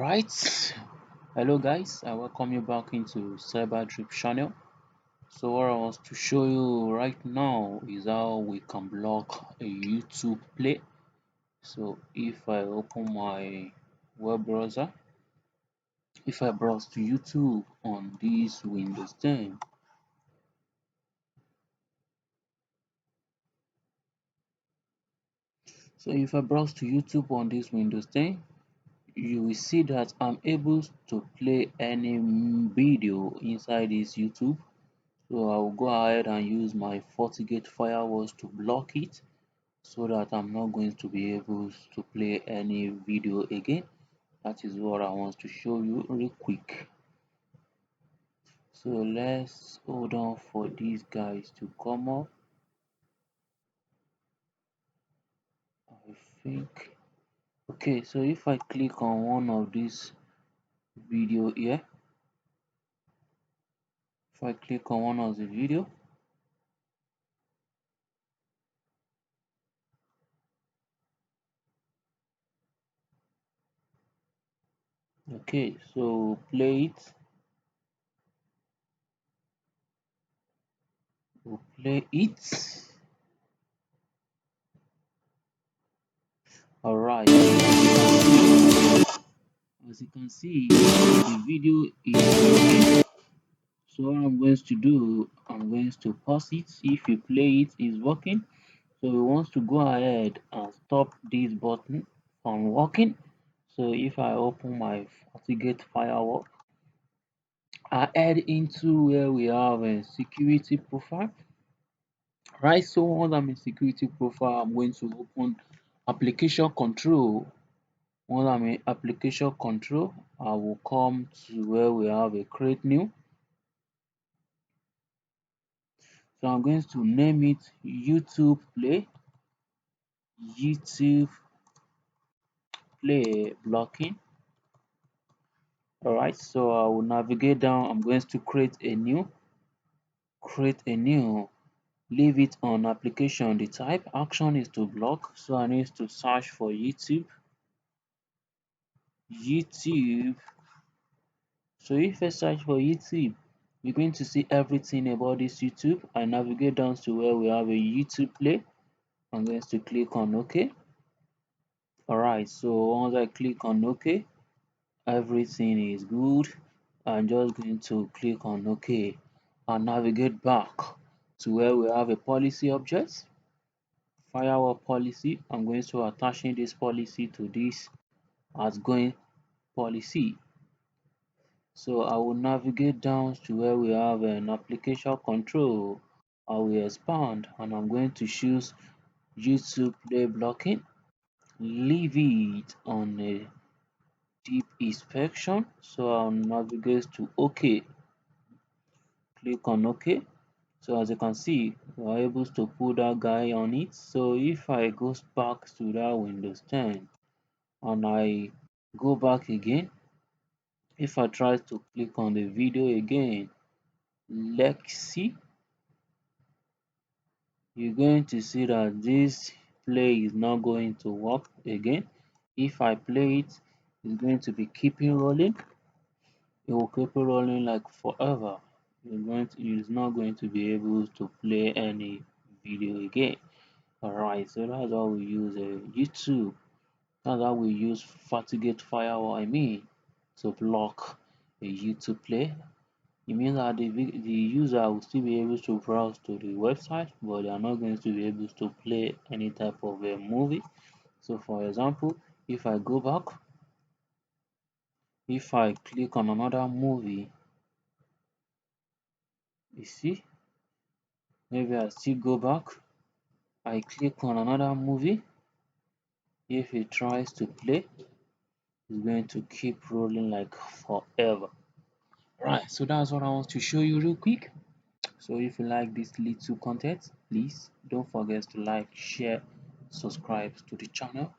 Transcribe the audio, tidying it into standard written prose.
Alright, hello guys, I welcome you back into Cyber Drip channel. So what I want to show you right now is how we can block a YouTube play. So if I open my web browser, if I browse to YouTube on this Windows 10, so if I browse to YouTube on this Windows 10, you will see that I'm able to play any video inside this YouTube. So I'll go ahead and use my FortiGate firewalls to block it so that I'm not going to be able to play any video again. That is what I want to show you real quick. So let's hold on for these guys to come up. I think okay, so if I click on one of these video here, if I click on one of the video, okay, so play it, we'll play it. Alright, as you can see, the video is working. So what I'm going to do, I'm going to pause it. If you play it, is working. So we want to go ahead and stop this button from working. So if I open my FortiGate firewall, I add into where we have a security profile. Right, so once I'm in security profile, I'm going to open application control. Once I'm in application control, I will come to where we have a create new. So I'm going to name it YouTube Play, YouTube Play blocking. Alright, so I will navigate down. I'm going to create a new, leave it on application. The type action is to block. So I need to search for YouTube. So if I search for YouTube, you're going to see everything about this YouTube. I navigate down to where we have a YouTube Play. I'm going to click on OK. Alright, so once I click on OK, everything is good. I'm just going to click on OK and navigate back to where we have a policy object, firewall policy. I'm going to attaching this policy to this outgoing policy. So I will navigate down to where we have an application control. I will expand and I'm going to choose YouTube play blocking. Leave it on a deep inspection. So I'll navigate to OK. Click on OK. So as you can see, we're able to put that guy on it. So if I go back to that Windows 10 and I go back again, if I try to click on the video again, let's see, you're going to see that this play is not going to work again. If I play it, it's going to be keeping rolling. It will keep rolling like forever. It's not going to be able to play any video again. Alright, so that's how we use YouTube. That's how we use FortiGate firewall. To block a YouTube play. It means that the user will still be able to browse to the website, but they are not going to be able to play any type of a movie. So, for example, if I go back, if I click on another movie, you see, maybe I still go back. I click on another movie. If it tries to play, it's going to keep rolling like forever. Right, so that's what I want to show you real quick. So if you like this little content, please don't forget to like, share, subscribe to the channel.